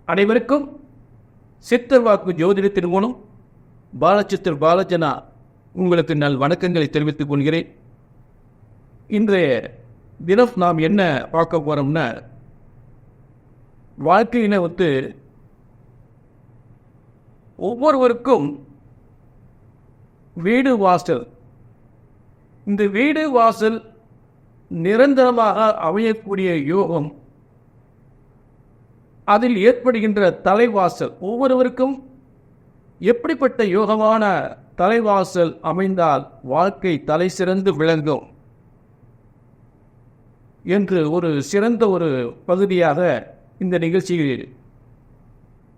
அனைவருக்கும் சித்தர் வாக்கு ஜோதிடத்தின் மூலம் பாலச்சித்தர் பாலஜனா உங்களுக்கு நல் வணக்கங்களை தெரிவித்துக் கொள்கிறேன். இன்றைய தினம் நாம் என்ன பார்க்க போறோம்னா, வாழ்க்கையில ஒவ்வொருவருக்கும் வீடு வாசல், இந்த வீடு வாசல் நிரந்தரமாக அமையக்கூடிய யோகம், அதில் ஏற்படுகின்ற தலைவாசல், ஒவ்வொருவருக்கும் எப்படிப்பட்ட யோகமான தலைவாசல் அமைந்தால் வாழ்க்கை தலை சிறந்து விளங்கும் என்று ஒரு சிறந்த ஒரு பகுதியாக இந்த நிகழ்ச்சியில்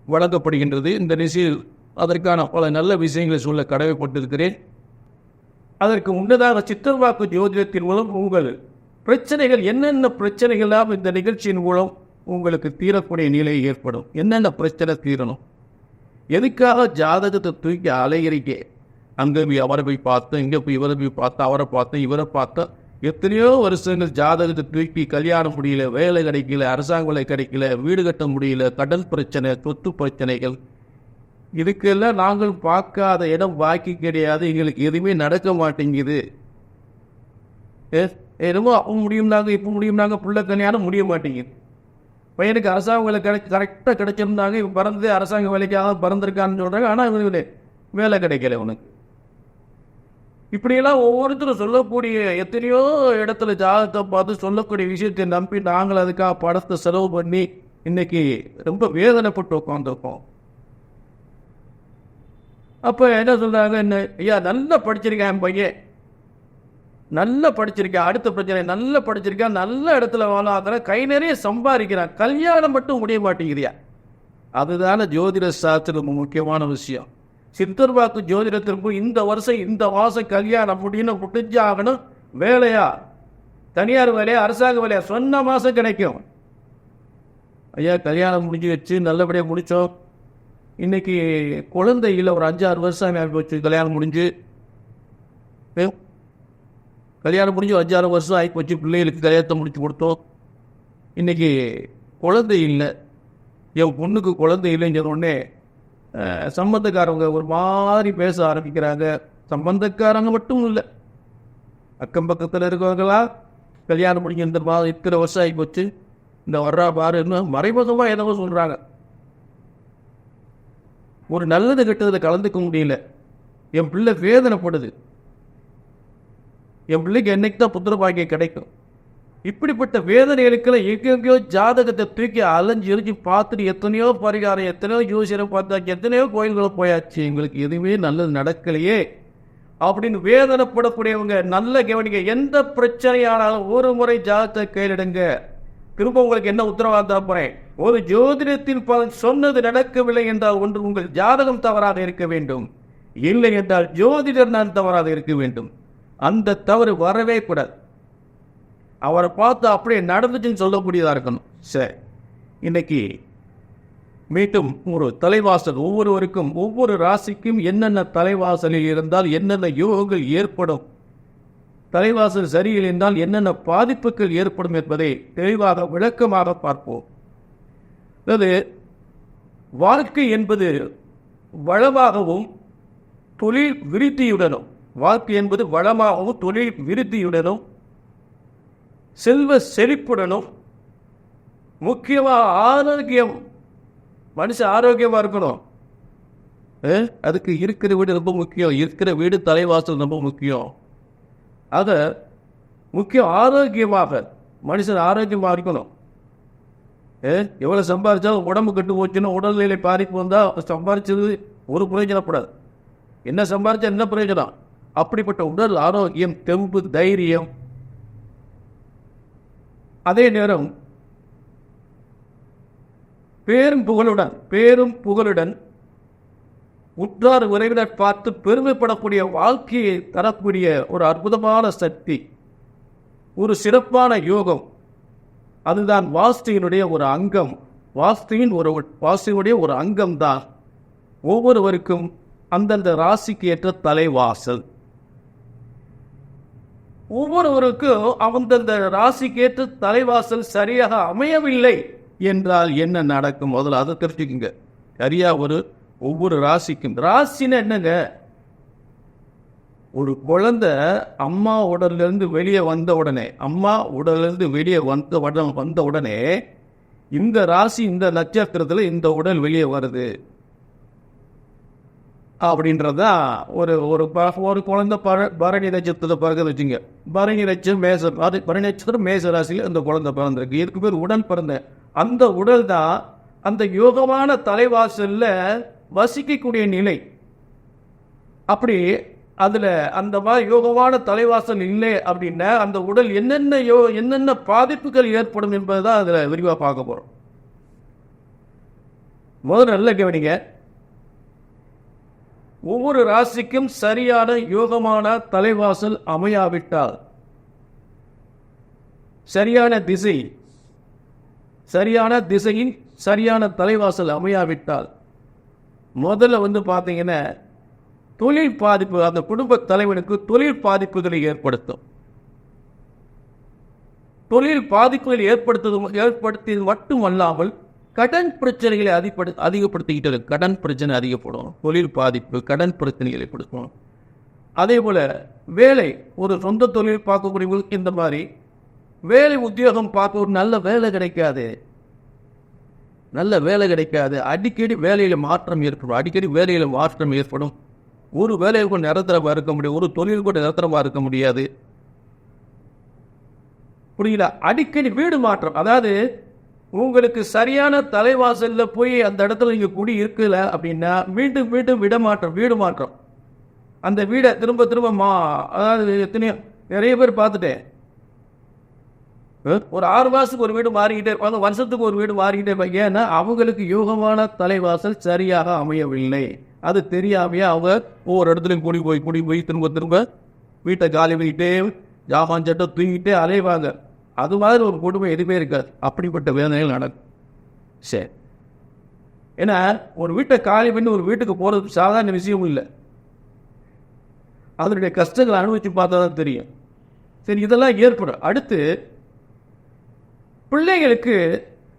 வழங்கப்படுகின்றது. இந்த நிகழ்ச்சியில் அதற்கான பல நல்ல விஷயங்களை சொல்ல கடமைப்பட்டிருக்கிறேன். அதற்கு முன்னதாக சித்தர் வாக்கு ஜோதிடத்தின் மூலம் உங்கள் பிரச்சனைகள், என்னென்ன பிரச்சனைகளாம் இந்த நிகழ்ச்சியின் மூலம் உங்களுக்கு தீரக்கூடிய நிலை ஏற்படும், என்னென்ன பிரச்சனை தீரணும், எதுக்காக ஜாதகத்தை தூக்கி அலைகிறீங்க, அங்கே போய் அவரை போய் பார்த்தேன், இங்கே போய் இவரை போய் பார்த்தேன், அவரை பார்த்தேன், இவரை பார்த்தேன், எத்தனையோ வருஷங்கள் ஜாதகத்தை தூக்கி கல்யாணம் முடியல, வேலை கிடைக்கல, அரசாங்க வேலை கிடைக்கல, வீடு கட்ட முடியல, கடல் பிரச்சனை, சொத்து பிரச்சனைகள், இதுக்கெல்லாம் நாங்கள் பார்க்காத இடம் பாக்கி கிடையாது, எங்களுக்கு எதுவுமே நடக்க மாட்டேங்குது. என்னமோ அப்போ முடியும்னாங்க, இப்போ முடியும்னாங்க, பிள்ளை கல்யாணம் முடிய மாட்டேங்குது. பையனுக்கு அரசாங்க வேலை கரெக்டாக கிடைச்சிருந்தாங்க, இப்போ பிறந்தது அரசாங்க வேலைக்காக பிறந்திருக்கான்னு சொல்கிறாங்க, ஆனால் இவனுக்கு வேலை கிடைக்கல உனக்கு. இப்படியெல்லாம் ஒவ்வொருத்தரும் சொல்லக்கூடிய எத்தனையோ இடத்துல ஜாதகத்தை பார்த்து சொல்லக்கூடிய விஷயத்தை நம்பி நாங்கள் அதுக்காக படத்தை செலவு பண்ணி இன்னைக்கு ரொம்ப வேதனைப்பட்டு உட்காந்துருக்கோம். அப்போ என்ன சொல்கிறாங்க, என்ன ஐயா நல்லா படிச்சிருக்கேன், என் பையன் நல்லா படிச்சிருக்கேன், அடுத்த பிரச்சனை நல்லா படிச்சிருக்கேன், நல்ல இடத்துல வாழாத, கை நிறைய சம்பாதிக்கிறான், கல்யாணம் மட்டும் முடிய மாட்டேங்கிறியா. அதுதான ஜோதிட சாஸ்திரம் முக்கியமான விஷயம். சித்தர் வாக்கு ஜோதிடத்திற்கு இந்த வருஷம் இந்த மாதம் கல்யாணம் முடிஞ்சாகணும். வேலையா, தனியார் வேலையா, அரசாங்க வேலையா, சொன்ன மாதம் கிடைக்கும். ஐயா கல்யாணம் முடிஞ்சு வச்சு நல்லபடியாக முடித்தோம், இன்னைக்கு குழந்தை இல்லை, ஒரு 5-6 வருஷம் போச்சு கல்யாணம் முடிஞ்சு 5-6 வருஷம் ஆகி போச்சு, பிள்ளைகளுக்கு கல்யாணத்தை முடிச்சு கொடுத்தோம், இன்னைக்கு குழந்தை இல்லை, என் பொண்ணுக்கு குழந்தை இல்லைன்னு சொன்னோடனே சம்பந்தக்காரவங்க ஒரு மாதிரி பேச ஆரம்பிக்கிறாங்க. சம்பந்தக்காரங்க மட்டும் இல்லை, அக்கம் பக்கத்தில் இருக்கவங்களா கல்யாணம் முடிஞ்ச இந்த மாதம் இத்தனை வருஷம் ஆகி போச்சு, இந்த வர்றா பாரு, இன்னும் மறைமுகமாக என்னவோ சொல்கிறாங்க. ஒரு நல்லது கெட்டதில் கலந்துக்க முடியல, என் பிள்ளை வேதனைப்படுது, என் பிள்ளைக்கு என்னைக்கு தான் புத்திர பாக்கியம் கிடைக்கும். இப்படிப்பட்ட வேதனைகளுக்கெல்லாம் எங்கெங்கயோ ஜாதகத்தை தூக்கி அலைஞ்சு பார்த்துட்டு எத்தனையோ பரிகாரம், எத்தனையோ யோசனை பார்த்தாச்சு, எத்தனையோ கோயில்களை போயாச்சு, எங்களுக்கு எதுவுமே நல்லது நடக்கலையே அப்படின்னு வேதனைப்படக்கூடியவங்க நல்ல கவனிங்க. எந்த பிரச்சனையானாலும் ஒரு முறை ஜாதகத்தை கையிலிடுங்க. திரும்ப உங்களுக்கு என்ன உத்தரவாதம் போறேன், ஒரு ஜோதிடத்தின் பலன் சொன்னது நடக்கவில்லை என்றால் ஒன்று உங்கள் ஜாதகம் தவறாக இருக்க வேண்டும், இல்லை என்றால் ஜோதிடர் நான் தவறாக இருக்க வேண்டும். அந்த தவறு வரவே கூடாது. அவரை பார்த்து அப்படியே நடந்துச்சுன்னு சொல்லக்கூடியதாக இருக்கணும். சரி, இன்னைக்கு மீண்டும் ஒரு தலைவாசல், ஒவ்வொருவருக்கும் ஒவ்வொரு ராசிக்கும் என்னென்ன தலைவாசலில் இருந்தால் என்னென்ன யோகங்கள் ஏற்படும், தலைவாசல் சரியில்லை என்றால் என்னென்ன பாதிப்புகள் ஏற்படும் என்பதை தெளிவாக விளக்கமாக பார்ப்போம். அதாவது வாழ்க்கை என்பது வளமாகவும் தொழில் விருத்தியுடனும், வாழ்க்கை என்பது வளமாகவும் தொழில் விருத்தியுடனும் செல்வ செழிப்புடனும், முக்கியமாக ஆரோக்கியம், மனுஷன் ஆரோக்கியமாக இருக்கணும். அதுக்கு இருக்கிற வீடு ரொம்ப முக்கியம், இருக்கிற வீடு தலைவாசல் ரொம்ப முக்கியம். அதை முக்கியம் ஆரோக்கியமாக மனுஷன் ஆரோக்கியமாக இருக்கணும். எவ்வளோ சம்பாதிச்சாலும் உடம்பு கெட்டு போச்சுன்னா உடல்நிலை பாதிப்பு வந்தால் சம்பாதிச்சது ஒரு பிரயோஜனப்படாது. என்ன சம்பாதிச்சா என்ன பிரயோஜனம்? அப்படிப்பட்ட உடல் ஆரோக்கியம், தெம்பு, தைரியம், அதே நேரம் பேரும் புகழுடன் உற்றார் உறவினர் பார்த்து பெருமைப்படக்கூடிய வாழ்க்கையை தரக்கூடிய ஒரு அற்புதமான சக்தி, ஒரு சிறப்பான யோகம், அதுதான் வாஸ்துவினுடைய ஒரு அங்கம். வாஸ்துவினுடைய ஒரு அங்கம்தான் ஒவ்வொருவருக்கும் அந்தந்த ராசிக்கு ஏற்ற தலைவாசல். ஒவ்வொருவருக்கும் அந்தந்த ராசிக்கு ஏற்ற தலைவாசல் சரியாக அமையவில்லை என்றால் என்ன நடக்கும்? முதல்ல அதை தெரிஞ்சுக்குங்க. சரியா ஒவ்வொரு ராசிக்கும். ராசின்னு என்னங்க? ஒரு குழந்தை அம்மா உடலிருந்து வெளியே வந்த உடனே, வந்த உடனே இந்த ராசி இந்த நட்சத்திரத்தில் இந்த உடல் வெளியே வருது அப்படின்றதா ஒரு குழந்தை பரணி நட்சத்திரத்தை பிறகுன்னு வச்சுங்க. பரணி நட்சத்திரம் மேச ராசியில் அந்த குழந்தை பிறந்திருக்கு. இதுக்கு பேர் உடன் பிறந்த. அந்த உடல் தான் அந்த யோகமான தலைவாசல்ல வசிக்கக்கூடிய நிலை. அப்படி அதுல அந்த மாதிரி யோகமான தலைவாசல் இல்லை அப்படின்னா அந்த உடல் என்னென்ன பாதிப்புகள் ஏற்படும் என்பதுதான் அதுல விரிவா பார்க்க போறோம். முதல்ல நல்ல கவனிங்க. ஒவ்வொரு ராசிக்கும் சரியான யோகமான தலைவாசல் அமையாவிட்டால், சரியான திசையின் சரியான தலைவாசல் அமையாவிட்டால், முதல்ல பார்த்தீங்கன்னா தொழில் பாதிப்பு, அந்த குடும்ப தலைவனுக்கு தொழில் பாதிப்புகளை ஏற்படுத்தும். தொழில் பாதிப்புகளை ஏற்படுத்தியது மட்டுமல்லாமல் கடன் பிரச்சனைகளை அதிகப்படுத்திக்கிட்டு இருக்கு. கடன் பிரச்சனை அதிகப்படும். தொழில் பாதிப்பு கடன் பிரச்சனைகளை கொடுக்கும். அதே போல வேலை, ஒரு சொந்த தொழில் பார்க்கக்கூடியவங்களுக்கு இந்த மாதிரி வேலை உத்தியோகம் பார்க்க ஒரு நல்ல வேலை கிடைக்காது. அடிக்கடி வேலையில மாற்றம் ஏற்படும். ஒரு வேலையில் கூட நிரந்தரமாக இருக்க முடியும், ஒரு தொழில் கூட நிரந்தரமாக இருக்க முடியாது. புரியல? அடிக்கடி வீடு மாற்றம். அதாவது உங்களுக்கு சரியான தலைவாசல்ல போய் அந்த இடத்துல நீங்க குடி இருக்கல அப்படின்னா மீண்டும் வீடு மாற்றம். அந்த வீடை திரும்ப அதாவது எத்தனையோ நிறைய பேர் பார்த்துட்டேன். ஒரு 6 மாசத்துக்கு ஒரு வீடு மாறிக்கிட்டே இருப்பாங்க, வருஷத்துக்கு ஒரு வீடு மாறிக்கிட்டே இருப்பாங்க. ஏன்னா அவங்களுக்கு யோகமான தலைவாசல் சரியாக அமையவில்லை. அது தெரியாமையே அவங்க ஒவ்வொரு இடத்துலையும் குடி போய் திரும்ப வீட்டை காலி பண்ணிக்கிட்டே ஜாமான் சட்டை தூங்கிட்டே அலைவாங்க. அது மாதிரி ஒரு குடும்பம் எதுவுமே இருக்காது. அப்படிப்பட்ட வேதனைகள் நடக்கும். சரி, ஏன்னா ஒரு வீட்டை காலி பண்ணி ஒரு வீட்டுக்கு போறது சாதாரண விஷயம் இல்லை. அதனுடைய கஷ்டங்களை அனுபவித்து பார்த்தா தான் தெரியும். சரி, இதெல்லாம் ஏற்படும். அடுத்து பிள்ளைகளுக்கு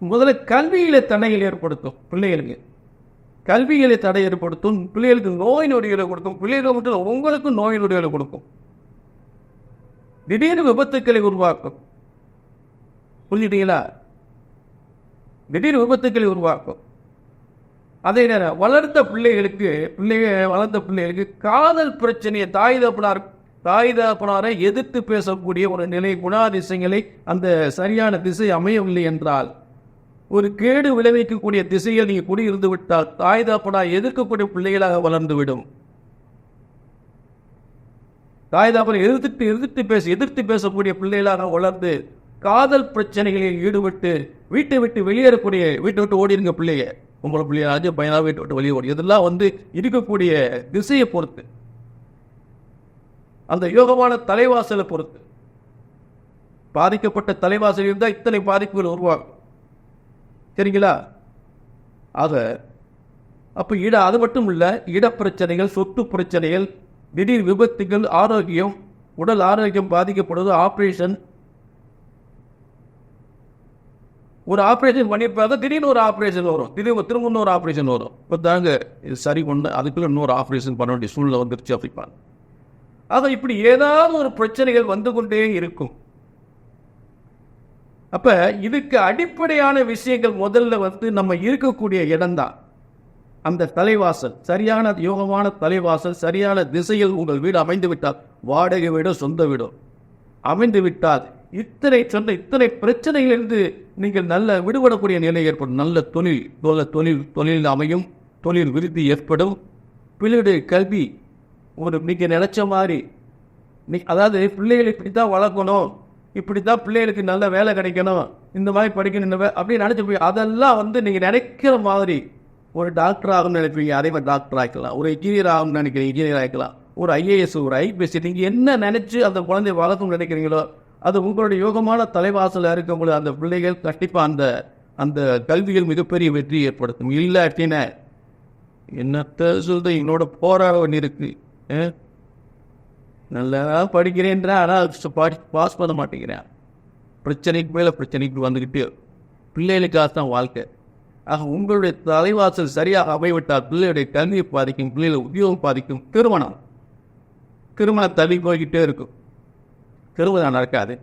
முதல்ல கல்வியில தடைகள் ஏற்படுத்தும். பிள்ளைகளுக்கு நோய் நொடிகளை கொடுக்கும். பிள்ளைகள் மட்டும் உங்களுக்கும் நோய் நொடிகளை கொடுக்கும். திடீர்னு விபத்துக்களை உருவாக்கும். புரிஞ்சுட்டீங்களா? திடீர் விபத்துக்களை உருவாக்கும். அதே நேரம் வளர்ந்த பிள்ளைகளுக்கு காதல் பிரச்சனையை தாய் தகப்பனாரை எதிர்த்து பேசக்கூடிய ஒரு நிலை, குணாதிசயங்களை அந்த சரியான திசை அமையவில்லை என்றால், ஒரு கேடு விளைவிக்கக்கூடிய திசையில் நீங்க குடியிருந்து விட்டால் தாய் தகப்பனார் எதிர்க்கக்கூடிய பிள்ளைகளாக வளர்ந்து விடும். தாய் தகப்பனை எதிர்த்து பேசக்கூடிய பிள்ளைகளாக வளர்ந்து காதல் பிரச்சனைகளில் ஈடுபட்டு வீட்டை விட்டு ஓடிருங்க பிள்ளைங்க. உங்களை பிள்ளையாச்சு பையனா வீட்டை விட்டு வெளியே ஓடி. இதெல்லாம் இருக்கக்கூடிய திசையை பொறுத்து, அந்த யோகமான தலைவாசலை பொறுத்து. பாதிக்கப்பட்ட தலைவாசல் இருந்தால் இத்தனை பாதிப்புகள் உருவாகும். சரிங்களா? அப்ப அது மட்டும் இல்ல, இடப்பிரச்சனைகள், சொத்து பிரச்சனைகள், திடீர் விபத்துகள், உடல் ஆரோக்கியம் பாதிக்கப்படுவது, ஆபரேஷன். ஒரு ஆபரேஷன் பண்ணியிருப்பாங்க, திடீர்னு ஒரு ஆபரேஷன் வரும், திரும்ப இன்னொரு ஆபரேஷன் வரும். இப்போ தாங்க இது சரி பண்ண அதுக்குள்ள இன்னொரு ஆபரேஷன் பண்ண வேண்டிய சூழ்நிலை வந்துருச்சு அப்படிப்பாங்க. இப்படி ஏதாவது ஒரு பிரச்சனைகள் வந்து கொண்டே இருக்கும். அப்ப இதுக்கு அடிப்படையான விஷயங்கள் முதல்ல நம்ம இருக்கக்கூடிய இடம்தான் அந்த தலைவாசல். சரியான யோகமான தலைவாசல், சரியான திசையில் உங்கள் வீடு அமைந்து விட்டால், வாடகை வீடோ சொந்த வீடோ அமைந்து விட்டால், இத்தனை பிரச்சனைகளிலிருந்து நீங்கள் நல்ல விடுபடக்கூடிய நிலை ஏற்படும். நல்ல தொழில் அமையும், தொழில் விருத்தி ஏற்படும், பிள்ளைகளுடைய கல்வி நீங்க நினைச்ச மாதிரி. அதாவது பிள்ளைகளை இப்படித்தான் வளர்க்கணும், இப்படித்தான் பிள்ளைகளுக்கு நல்ல வேலை கிடைக்கணும், இந்த மாதிரி படிக்கணும் அப்படின்னு நினைச்சு போய் அதெல்லாம் நீங்க நினைக்கிற மாதிரி ஒரு டாக்டர் ஆகும்னு நினைப்பீங்க, அதே மாதிரி டாக்டர் ஆக்கலாம். ஒரு இன்ஜினியர் ஆகும்னு நினைக்கிறீங்க, இன்ஜினியர் ஆக்கலாம். ஒரு IAS, ஒரு IPS, நீங்க என்ன நினைச்சு அந்த குழந்தைய வளர்க்கணும்னு நினைக்கிறீங்களோ அது உங்களுடைய யோகமான தலைவாசல இருக்கும்போது அந்த பிள்ளைகள் கண்டிப்பா அந்த கல்வியில் மிகப்பெரிய வெற்றி ஏற்படுத்தும். இல்லாட்டின என்னத்த சொல்றது, என்னோட போராட வேண்டியிருக்கு. நல்லா படிக்கிறேன்றா, ஆனால் பாஸ் பண்ண மாட்டேங்கிறேன். பிரச்சனைக்கு மேலே பிரச்சனைக்கு வந்துக்கிட்டு பிள்ளைகளுக்காக தான் வாழ்க்கை. ஆக உங்களுடைய தலைவாசல் சரியாக அமைவிட்டால் பிள்ளைகளுடைய கல்வியை பாதிக்கும், பிள்ளைகளை உத்தியோகம் பாதிக்கும். திருமணம் தள்ளி போய்கிட்டே இருக்கும், திருமணம் நடக்காது.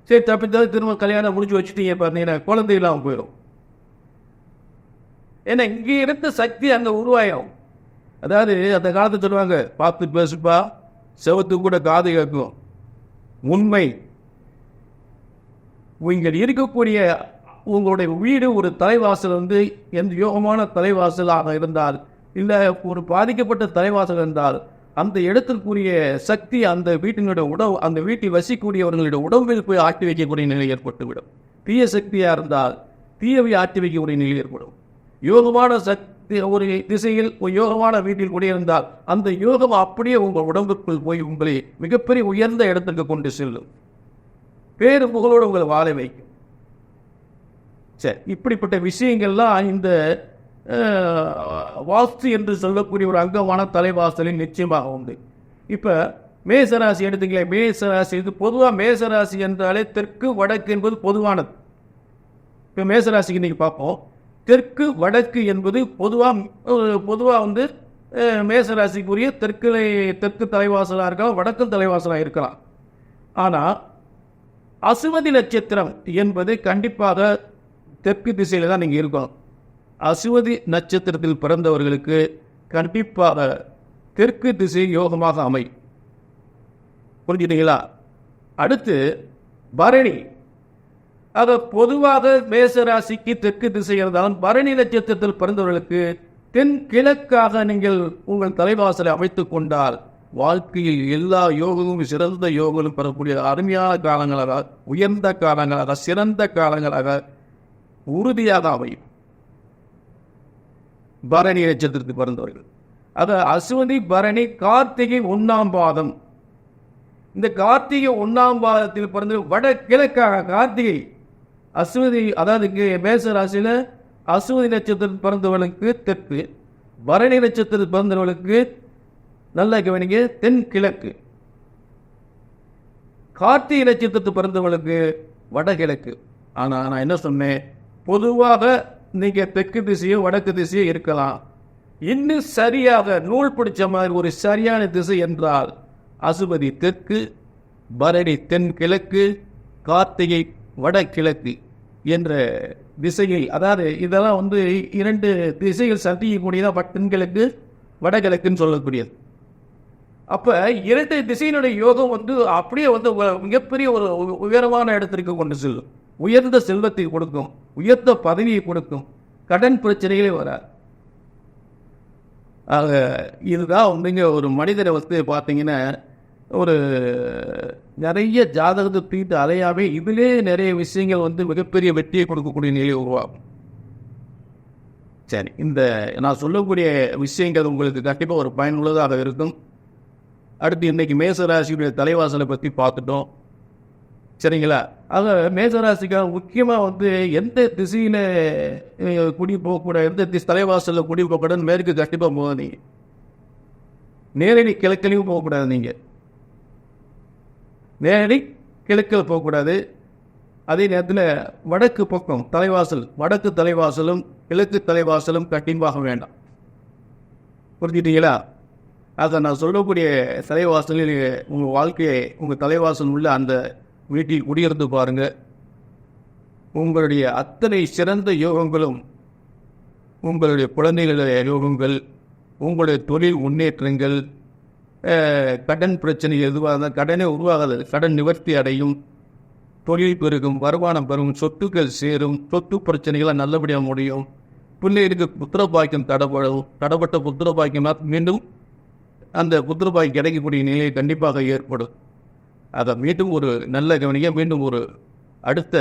சரி, தப்பித்தாவது திருமணம் கல்யாணம் முடிச்சு வச்சுட்டீங்க பார்த்தீங்கன்னா குழந்தை இல்லாமல் போயிடும். ஏன்னா இங்கே இருந்த சக்தி அங்கே உருவாயும். அதாவது அந்த காலத்தை சொல்லுவாங்க, பார்த்து பேசுப்பா செவத்து கூட காது கேட்கும். உண்மை. இங்கே இருக்கக்கூடிய உங்களுடைய வீடு ஒரு தலைவாசல் எந்த யோகமான தலைவாசலாக இருந்தால், இல்லை ஒரு பாதிக்கப்பட்ட தலைவாசல் இருந்தால், அந்த இடத்திற்குரிய சக்தி அந்த வீட்டினுடைய அந்த வீட்டில் வசிக்கூடியவர்களுடைய உடம்பில் போய் ஆட்டி வைக்கக்கூடிய நிலை ஏற்பட்டுவிடும். தீய சக்தியாக இருந்தால் தீயவை ஆட்டி வைக்கக்கூடிய நிலை ஏற்படும். யோகமான சக்தி ஒரு திசையில் ஒரு யோகமான வீட்டில் குடியிருந்தால் அந்த யோகம் அப்படியே உங்கள் உடம்புக்குள் போய் உங்களை மிகப்பெரிய உயர்ந்த இடத்திற்கு கொண்டு செல்லும், பேரு புகழோடு உங்களை வாழ வைக்கும். சரி, இப்படிப்பட்ட விஷயங்கள்லாம் இந்த வாஸ்து என்று சொல்லக்கூடிய ஒரு அங்கமான தலைவாசலில் நிச்சயமாக உண்டு. இப்போ மேசராசி எடுத்துக்கல, மேசராசி இது பொதுவாக மேசராசி என்றாலே தெற்கு வடக்கு என்பது பொதுவானது. இப்போ மேசராசிக்கு இன்னைக்கு பார்ப்போம். தெற்கு வடக்கு என்பது பொதுவாக மேசராசிக்குரிய தெற்கு தலைவாசலாக இருக்கலாம், வடக்கு தலைவாசலாக இருக்கலாம். ஆனால் அசுவதி நட்சத்திரம் என்பது கண்டிப்பாக தெற்கு திசையில் தான் நீங்கள் இருக்கணும். அசுவதி நட்சத்திரத்தில் பிறந்தவர்களுக்கு கண்டிப்பாக தெற்கு திசை யோகமாக அமையும். புரிஞ்சுட்டீங்களா? அடுத்து பரணி. ஆக பொதுவாக மேசராசிக்கு தெற்கு திசை இருந்தாலும் பரணி நட்சத்திரத்தில் பிறந்தவர்களுக்கு தென்கிழக்காக நீங்கள் உங்கள் தலைவாசலை அமைத்துக் கொண்டால் வாழ்க்கையில் எல்லா யோகமும் சிறந்த யோகங்களும் பெறக்கூடிய அருமையான காலங்களாக, உயர்ந்த காலங்களாக, சிறந்த காலங்களாக உறுதியாக அமையும். பரணி நட்சத்திரத்தில் பிறந்தவர்கள். ஆக அசுவதி, பரணி, கார்த்திகை 1ஆம் பாதம். இந்த கார்த்திகை 1ஆம் பாதத்தில் பிறந்த வடகிழக்காக கார்த்திகை அசுவதி, அதாவது மேச ராசியில் அசுவதி நட்சத்திரத்தில் பிறந்தவர்களுக்கு தெற்கு, பரணி நட்சத்திரத்தில் பிறந்தவர்களுக்கு நல்ல கவனிங்க தென்கிழக்கு, கார்த்திகை நட்சத்திரத்தில் பிறந்தவர்களுக்கு வடகிழக்கு. ஆனால் நான் என்ன சொன்னேன், பொதுவாக நீங்கள் தெற்கு திசையோ வடக்கு திசையோ இருக்கலாம். இன்னும் சரியாக நூல் பிடிச்ச மாதிரி ஒரு சரியான திசை என்றால் அசுவதி தெற்கு, பரணி தென்கிழக்கு, கார்த்திகை வடகிழக்கு என்ற திசையில், அதாவது இதெல்லாம் 2 திசைகள் சந்திக்கக்கூடியதான் தென்கிழக்கு வடகிழக்குன்னு சொல்லக்கூடியது. அப்போ 2 திசையினுடைய யோகம் அப்படியே மிகப்பெரிய ஒரு உயரமான இடத்திற்கு கொண்டு செல்லும், உயர்ந்த செல்வத்தை கொடுக்கும், உயர்ந்த பதவியை கொடுக்கும், கடன் பிரச்சனைகளே வராது. ஆக இதுதான் ஒரு மனிதரை பார்த்தீங்கன்னா ஒரு நிறைய ஜாதகத்தை தூக்கிட்டு அலையாவே இதிலே நிறைய விஷயங்கள் மிகப்பெரிய வெற்றியை கொடுக்கக்கூடிய நிலையை உருவாகும். சரி, இந்த நான் சொல்லக்கூடிய விஷயங்கள் உங்களுக்கு கண்டிப்பாக ஒரு பயனுள்ளதாக இருக்கும். அடுத்து இன்னைக்கு மேசராசியுடைய தலைவாசலை பற்றி பார்த்துட்டோம், சரிங்களா? ஆக மேசராசிக்காக முக்கியமாக எந்த திசையில் குடி போகக்கூடாது, எந்த தலைவாசலில் குடி போகக்கூடாது, மேற்கு கண்டிப்பாக போகாதீங்க. நேரடி கிழக்கிலையும் போகக்கூடாது, நீங்கள் நேரடி கிழக்கில் போகக்கூடாது. அதே நேரத்தில் வடக்கு பக்கம் தலைவாசல், வடக்கு தலைவாசலும் கிழக்கு தலைவாசலும் கண்டிப்பாக வேண்டாம். புரிஞ்சுட்டீங்களா? அதை நான் சொல்லக்கூடிய தலைவாசலில் உங்கள் வாழ்க்கையை உங்கள் தலைவாசல் உள்ள அந்த வீட்டில் குடியிருந்து பாருங்க. உங்களுடைய அத்தனை சிறந்த யோகங்களும், உங்களுடைய குழந்தைகளுடைய யோகங்கள், உங்களுடைய தொழில் முன்னேற்றங்கள், கடன் பிரச்சனை எதுவாக இருந்தால் கடனே உருவாகாது, கடன் நிவர்த்தி அடையும், தொழில் பெருகும், வருமானம் பெறும், சொத்துக்கள் சேரும், சொத்து பிரச்சனைகளை நல்லபடியாக முடியும், பிள்ளைகளுக்கு புத்திர பாக்கியம் தடப்பட்ட புத்திர பாக்கியம் மீண்டும் அந்த புத்திர பாக்கியம் கிடைக்கக்கூடிய நிலை கண்டிப்பாக ஏற்படும். அதை மீண்டும் ஒரு நல்ல கவனிக்க, மீண்டும் ஒரு அடுத்த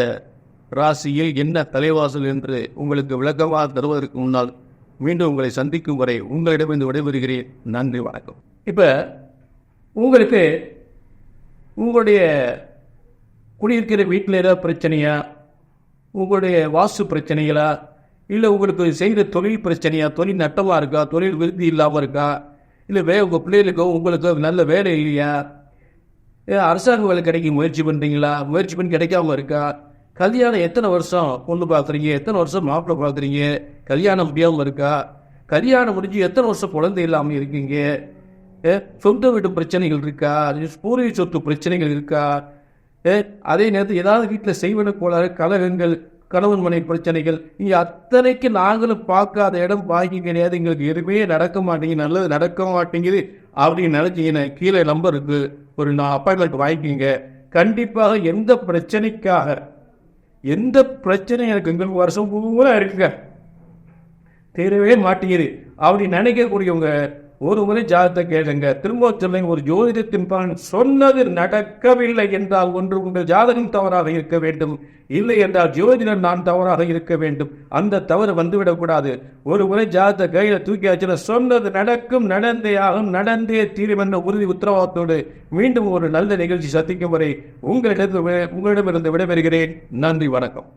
ராசியில் என்ன தலைவாசல் என்று உங்களுக்கு விளக்கமாக தருவதற்கு முன்னால் மீண்டும் உங்களை சந்திக்கும் வரை உங்களிடமிருந்து விடைபெறுகிறேன். நன்றி, வணக்கம். இப்போ உங்களுக்கு உங்களுடைய குடியிருக்கிற வீட்டில் ஏதாவது பிரச்சனையா, உங்களுடைய வாஸ்து பிரச்சனைகளா, இல்லை உங்களுக்கு செய்கிற தொழில் பிரச்சனையா, தொழில் நட்டமாக இருக்கா, தொழில் விருத்தி இல்லாமல் இருக்கா, இல்லை உங்கள் பிள்ளைகளுக்கோ உங்களுக்கு நல்ல வேலை இல்லையா, அரசாங்க வேலை கிடைக்க முயற்சி பண்ணுறீங்களா, முயற்சி பண்ணி கிடைக்காம இருக்கா, கல்யாணம் எத்தனை வருஷம் பொண்ணு பார்க்குறீங்க, எத்தனை வருஷம் மாப்பிள்ளை பார்க்குறீங்க, கல்யாணம் முடியாமல் இருக்கா, கல்யாணம் முடிஞ்சு எத்தனை வருஷம் குழந்தை இல்லாமல் இருக்கீங்க, சொந்த வீட்டு பிரச்சனைகள் இருக்கா, பூர்வீக சொத்து பிரச்சனைகள் இருக்கா, அதே நேரத்தில் ஏதாவது வீட்டில் செய்வன கோளாறு, கலகங்கள், கணவன் மனை பிரச்சனைகள், இங்கே அத்தனைக்கு நாங்களும் பார்க்காத இடம் பாக்கி கிடையாது, எங்களுக்கு எதுவுமே நடக்க மாட்டேங்குது, நல்லது நடக்க மாட்டேங்குது அப்படின்னு நினச்சிங்கன்னா கீழே நம்பர் இருக்குது, ஒரு அப்பாயின்மெண்ட் வாங்கிக்கிங்க. கண்டிப்பாக எந்த பிரச்சனைக்காக, எந்த பிரச்சனை எனக்கு எங்களுக்கு வருஷம் பூரா இருக்குங்க தெரியவே மாட்டேங்குது அப்படி நினைக்கக்கூடியவங்க ஒரு முறை ஜாதகத்தை கேளுங்க. திரும்ப சொல்லுங்க, ஒரு ஜோதிடத்தின் பலன் சொன்னது நடக்கவில்லை என்றால் ஒன்று உங்கள் ஜாதகம் தவறாக இருக்க வேண்டும், இல்லை என்றால் ஜோதிடர் நான் தவறாக இருக்க வேண்டும். அந்த தவறு வந்துவிடக்கூடாது. ஒரு முறை ஜாதகத்தை கையில் தூக்கியாச்சுன்னா சொன்னது நடக்கும், நடந்தே ஆகும், நடந்தே தீரும் என்ற உறுதி உத்தரவாதத்தோடு மீண்டும் ஒரு நல்ல நிகழ்ச்சி சந்திக்கும் வரை உங்களிடமிருந்து விடைபெறுகிறேன். நன்றி, வணக்கம்.